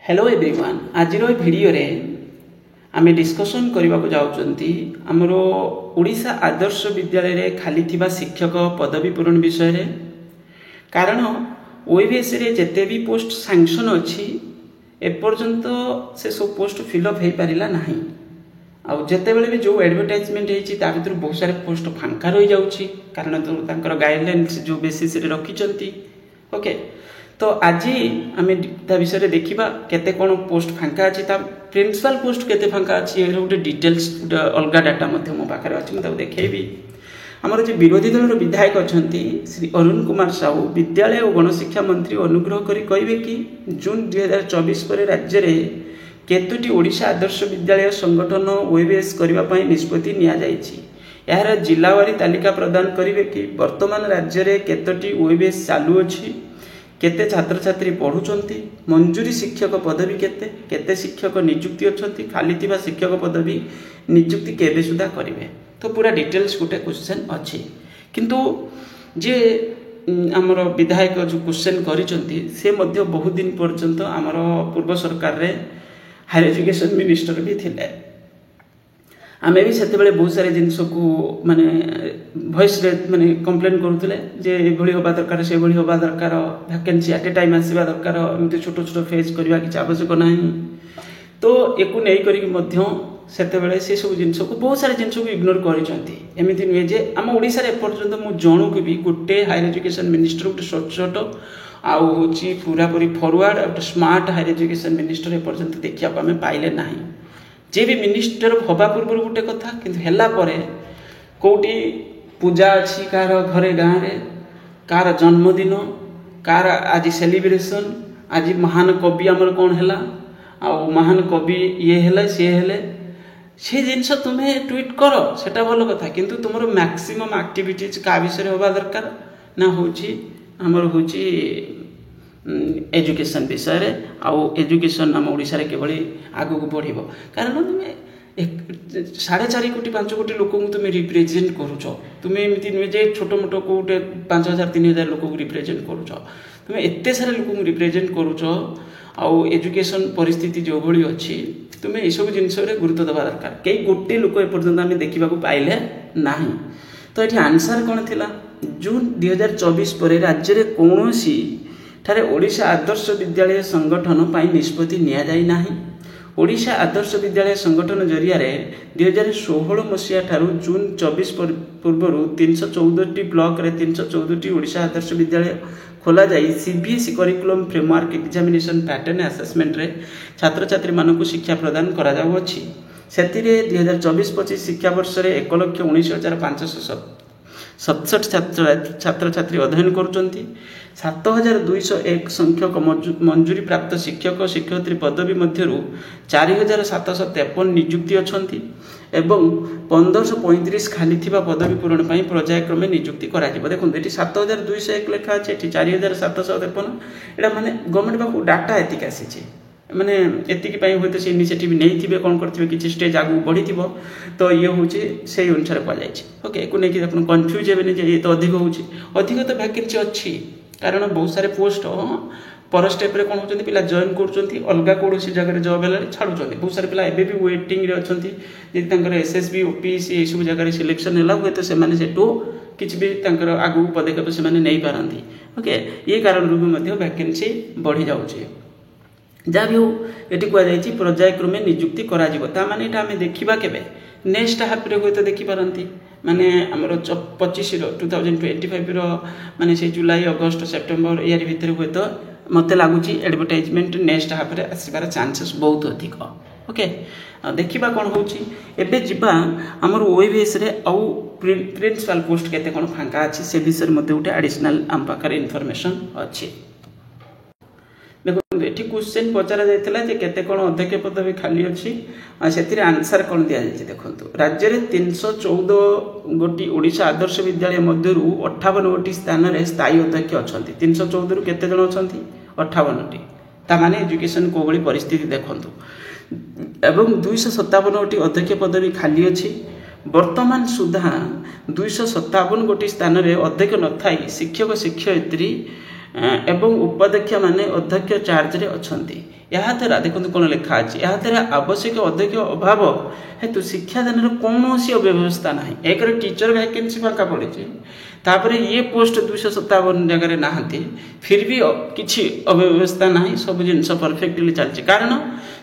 Hello everyone आज video रे आमे डिस्कशन करने को जाउचंती हमरो ओडिशा आदर्श विद्यालय रे खाली थिबा शिक्षक पदवी पूरण विषय रे। कारण ओएबीएस रे जेते भी पोस्ट सैंक्शन अछि एपर्यंत से सब पोस्ट फिलअप हो पारिला नाही। आउ जेते बेले भी जो एडवर्टाइजमेंट हेछि ता भीतर बहुत सारे पोस्ट फांका रही जाउछि कारण तो तांकर गाइडलाइंस जो बेसिस रे रखिचंती। ओके तो आज आम विषय देखा केते कौन पोस्ट फांका अच्छी प्रिंसिपल पोस्ट केते फांका अच्छी गोटे डिटेल्स गोटे अलग डाटा मो पाखे अच्छी मुझे देखी। आमर जो विरोधी दल विधायक अच्छा श्री अरुण कुमार साहू विद्यालय और गणशिक्षा मंत्री अनुग्रह करी कहे कि जून 2024 पर राज्य में केतोटी ओडिशा आदर्श विद्यालय संगठन ओएबीएस करने निष्पत्ति यार जिलावारी तालिका प्रदान करेंगे कि वर्तमान राज्य में केतोटी ओएबीएस चालू अच्छी केते छात्र छात्री पढ़ुचंती मंजूरी शिक्षक पदवी केते केते शिक्षक नियुक्ति अच्छी खाली थिबा शिक्षक पदवी नियुक्ति केबे सुधा करिवे तो पूरा डिटेल्स गोटे क्वेश्चन अच्छी किंतु जे आमर विधायक जो क्वेश्चन करिचंती से मध्य बहुत दिन पर्यंत आमर पूर्व सरकार रे हायर एजुकेशन मिनिस्टर भी थिले। आम भी से बहुत सारे जिनस को माने वॉइस रे माने कंप्लेन करूले जे एभली होबा दरकार से भली होबा दरकार वैकेंसी एट ए टाइम आसीबा दरकार एमती छोट छोट फेज करबा किछ आवश्यक नाही। तो एको नै करी मध्य सेतेबेले से सब जिनस को बहुत सारे जिनस को इग्नोर करिसंती। एमिति नुहे जे आम ओडिसा रे पर्यंत मु जणु के भी गोटे हायर एजुकेशन मिनिस्टर गोटे सचोट आउ होची पूरा पूरी फॉरवर्ड गोटे स्मार्ट हायर एजुकेशन मिनिस्टर ए पर्यंत देखिया को आमे पाइले नाही। जे भी मिनिस्टर हवा पूर्व गोटे कथा किंतु हेला परे कोटी पूजा अच्छी कार घरे गाँव रे कार जन्मदिन कार आज सेलिब्रेशन आज महान कवि आमर कौन है आ महान कवि ये हेले सी हेले से जिनस तुम्हें ट्वीट कर सेटा भल कथा किंतु तुम मैक्सिमम एक्टिविटीज का विषय होगा दरकार ना होची आमर होची एजुकेशन विषय रे आउ एजुकेशन आम ओडिशा रे केवली आगु को बढ़िबो कारण तुमे 4.5 कोटी 5 कोटी लोक को तुम रिप्रेजेंट करूछ तुम एमती नुहे जे छोट मोट कोटे 5000 3000 लोक को रिप्रेजेंट करूछ तुम एते सारे लोक को रिप्रेजेंट करूछ आउ एजुकेशन परिस्थिति जो भली अछि तुम ए सब जिंस रे गुरुत्व देबा दरकार कई गोटे लोक ए पर्यंत आमे देखिबा को पाइले नाही। तो एठी आंसर कोन थिला जून 2024 पर राज्य रे कोनोसी ठारे ओडिशा आदर्श विद्यालय संगठन पाई निष्पत्ति निया जाई नाही। ओडिशा आदर्श विद्यालय संगठन जरिया रे 2016 मसीहा ठारू जून 24 पूर्व 314 ब्लॉक रे 314 ओडिशा आदर्श विद्यालय खोला जाई CBSE curriculum framework examination pattern assessment रे छात्र छात्री मानकु शिक्षा प्रदान करा जाउ अछि। सेतिरे 2024-25 शिक्षा वर्ष रे 1,19,567 छात्र छात्री अध्ययन करुचंती। 7,201 संख्यक मंजूरी प्राप्त शिक्षक शिक्षयित्री पदवी मध्यरु 4,753 नियुक्ति अछंती एवं 1,535 खाली थिबा पदवी पूरण पई पर्यायक्रमे नियुक्ति करा जिवो। देखो एटी 7,201 लेखा अछि एटी 4,753 एटा माने गवर्नमेंट बाकू डाटा एतिक आसीछि माने एतिक पई होय तो से इनिशिएटिव नै थिबे कोन करथिबे किछि स्टेज आगु बढ़ी थिबो तो ये होछि सेही अनुसार पा जायछि। ओके को नै कि अपन कंफ्यूज हेबे नै जे ये तो अधिक तो वैकेंसी अछि कारण बहुत सारे पोस्ट पर स्टेप रे कोन होचंती पिला जॉइन करचंती अलगा कोडोसी जगह रे जॉब हेला छाडुचंती बहुत सारे पिला एबे भी वेटिंग रे अछंती जे तांकर एसएसबी ओपीसी ए सब जगह रे सिलेक्शन हेला होय तो से माने सेटो किछ भी तांकर आगु पदक्षेप से माने नै पारंती। ओके ये कारण रूप मध्ये वैकेंसी बढ़ी जाउची जा भी हो एटी को जायछि पर्यायक्रमे नियुक्ति करा जिवो ता माने एटा हमें देखिबा केबे नेक्स्ट हाफ रे होय तो देखि पारंती माने हमरो 25 रो 2025 रो माने से जुलाई अगस्त सेप्टेम्बर यार भीतर होय तो मते लागुची एडवर्टाइजमेंट नेक्स्ट हाफ रे आसीबार चांसेस बहुत अधिक। ओके देखिबा कोन होची एबे जिबा हमर ओएबीएस रे औ प्रिंसिपल पोस्ट केते कोन फांका अछि से विषय मध्ये उठे एडिशनल आम पाकर इन्फॉर्मेशन अछि। देखो एठी क्वेश्चन पचरा जायतला जे केते कोन अध्यक्ष पदवी खाली अछि आ सेतिरे आंसर कोन दिया जायछि। देखंतु राज्य रे 314 गोटी ओडिशा आदर्श विद्यालय मध्यरु 58 गोटी स्थान रे स्थायी अध्यक्ष अछंती 314 रु केते जण अछंती 58 टी ता माने एजुकेशन को बड़ी परिस्थिति देखंतु एवं 257 गोटी अध्यक्ष पदवी खाली अछि। वर्तमान सुधा 257 गोटी स्थान रे अध्यक्ष न थाई शिक्षक शिक्षयित्री एवं उपाध्यक्ष माने अध्यक्ष चार्ज रे अछंती। यहाँ द्वारा देखो कौन लिखा अच्छी यहाँ द्वारा आवश्यक अध्यक्ष अभाव हेतु शिक्षादान कौन अव्यवस्था ना। एक टीचर वैकेंसी फाँका पड़ी तापर ये पोस्ट 257 जगह नहांती फिर भी किसी अव्यवस्था ना सब जिन परफेक्टली चलती कारण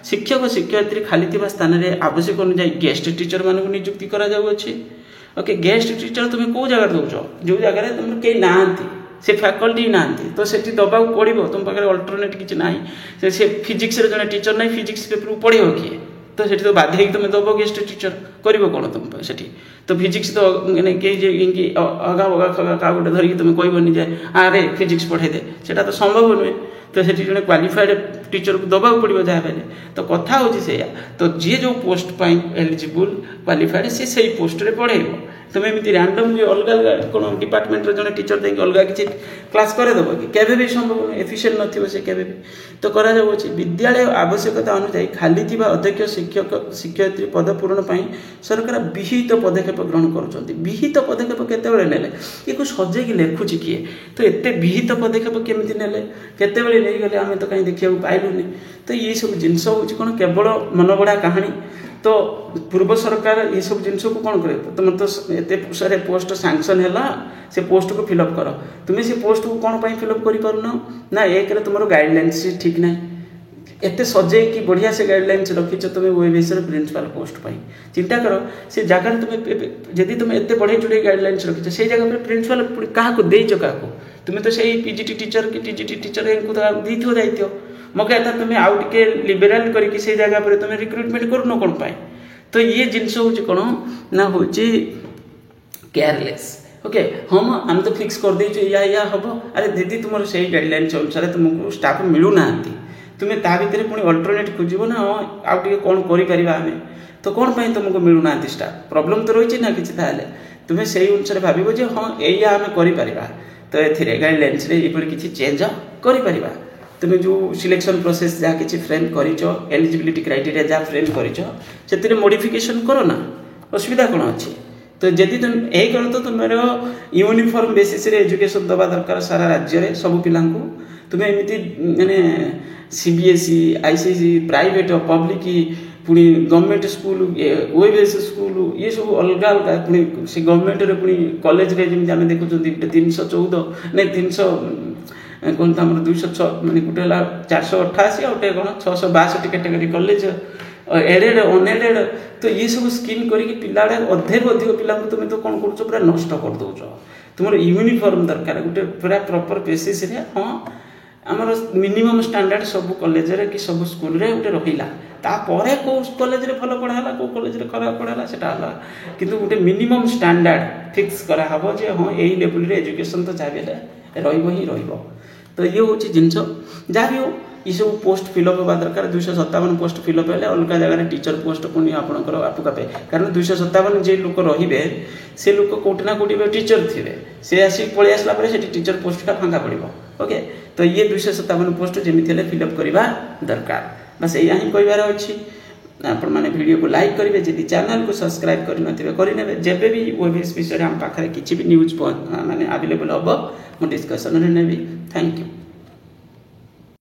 शिक्षक शिक्षयित्री खाली थी स्थान में आवश्यक अनुजाई गेस्ट टीचर मान नियुक्ति करा ओके गेस्ट टीचर तुम्हें कौ जगह दौच जो जगह तुम कहीं ना से फैकल्टी ना तो से दबा पड़ो तुम पाखे अल्टरनेट किसी ना से फिजिक्स जड़े टीचर ना फिजिक्स पेपर पढ़ किए तो से तो बाध्य तुम दब गेस्ट टीचर कर कौन तुम से तो फिजिक्स तो मैंने कहीं अगा बगा खगा क्या गोटे धरिकी तुम कहबनी जाए आरे फिजिक्स पढ़े दे से तो संभव नुहे तो से जो क्वालिफाइड टीचर को दबा पड़ो जहाँ पे तो कथा हो तो जी जो पोस्ट पर एलिजिबल क्वालिफाइड सी से पोस्ट रे पढ़ेब तुम एमती रैंडम जो अलग अलग कौन डिपार्टमेंट जो टीचर देंगे अलग किसी क्लास करदेव कि केवे भी संभव नहीं एफिशिएंट नथिबो से केवे भी तो करा जाउछि। विद्यालय आवश्यकता अनुसार खाली थिबा अध्यक्ष शिक्षक शिक्षयित्री पद पूरण पाई सरकार विहित पदक्षेप ग्रहण करुछन्ति। विहित पदक्षेप केतेबेले नेले ये को सजेकी लेखुछि किए तो एते विहित पदक्षेप केमिति नेले केतेबेले नै गले आमे तो कहीं देखिया पाइलुनी। तो ये सब जिनस होछि कोन केवल मनगढ़ा कहानी तो पूर्व सरकार ये सब जिन को कौन करे तुम तो एत सारे पोस्ट सैंक्शन है से पोस्ट को फिलअप कर तुम्हें से पोस्ट को कौन पर फिलअप कर ना एक तुम गाइडलाइंस ठीक ना एत सजे कि बढ़िया से गाइडलाइंस रखीच तुम्हें ओएबीसी प्रिंसिपल पोस्ट पर चिंता कर से जगह तुम्हें जदि तुम एत बढ़े चढ़े गाइडलाइंस रखीच से जगह पर प्रिंसिपल क्या देच क्या तुम्हें तो सही पीजीटी टीचर कि टीजीटी टीचर को दायित्व मो कहता तुम्हें आउ टे लिबेराल करके से जगह पर तुम रिक्रुटमेंट करूनो कौन पाए। तो ये जिनस हूँ कौन ना हूँ केयरलेस ओके हम आम तो फिक्स कर देचु या हम अरे दीदी तुम से गाइडलाइंस अनुसार तुमको स्टाफ मिलूना तुम्हें ता भर पुणी अल्टरनेट खोजब ना हाँ आउ टे कौन करें तो कौन पाई तुमको मिलूना स्टाफ प्रॉब्लम तो रही ना किसी तुम्हें से अनुसार भाव जो हाँ या आम कर तो ये गाइडलाइंस ये किसी चेंज कर तुम जो सिलेक्शन प्रोसेस जहाँ किसी फ्रेम कर एलिजिबिलिटी क्राइटेरिया जहाँ फ्रेम कर मॉडिफिकेशन करो ना असुविधा कौन अच्छी। तो जदि तुम यही कर तो तुम यूनिफॉर्म बेसिस रे एजुकेशन दबा दरकार सारा राज्य रे सब पिला तुम्हें एमती माने सीबीएसई आईसीएसई प्राइवेट पब्लिक पुणी गवर्नमेंट स्कूल ओएबीसी स्कूल ये सब अलग अलग पुणी से गवर्नमेंट रे पुणी कॉलेज रे जमी आम देखुं 314 नहीं 300 कौन तो 206 मैंने गोटे 488 और गोटे कौन 662 कैटेगरी कॉलेज एडेड अनएडेड तो ये सब स्कीम करके पिला अधे अधिक पिला तुम तो कौन कर पूरा नष्ट कर दौच तुम यूनिफॉर्म दरकार गोटे पूरा प्रॉपर बेसिस रे हाँ आमर मिनिमम स्टैंडर्ड सब कॉलेज रे कि सब स्कूल रे गोटे रहिला तापर को कॉलेज रे भल पढ़ाला को कॉलेज रे खराब पढ़ाला सेटा हला किंतु गोटे मिनिमम स्टैंडर्ड फिक्स करा हबो जे हाँ एई लेवल रे एजुकेशन तो चाहिए रहिबो ही रहिबो। तो ये हूँ जिनस जहाँ भी हो ये सब पोस्ट फिलअप होगा दरकार 257 पोस्ट फिलअप है अलग जगह टीचर पोस्ट पुणी आपंकर आपकापे कारण 257 जे लोक रे से लोक कौटि ना कौटि टीचर थे से आसिक पलि आसला टीचर पोस्टा फाँका पड़ो ओके। तो ये 257 पोस्ट जमी फिलअप करवा दरकार बस यही हिं कहार अच्छी आपण मैंने वीडियो को लाइक करेंगे जब चैनल को सब्सक्राइब करने जब भी ओएबीसी विषय आम पाखे किसी भी न्यूज माने अवेलेबल हम मुझे डिस्कसन ने नेबी। Thank you.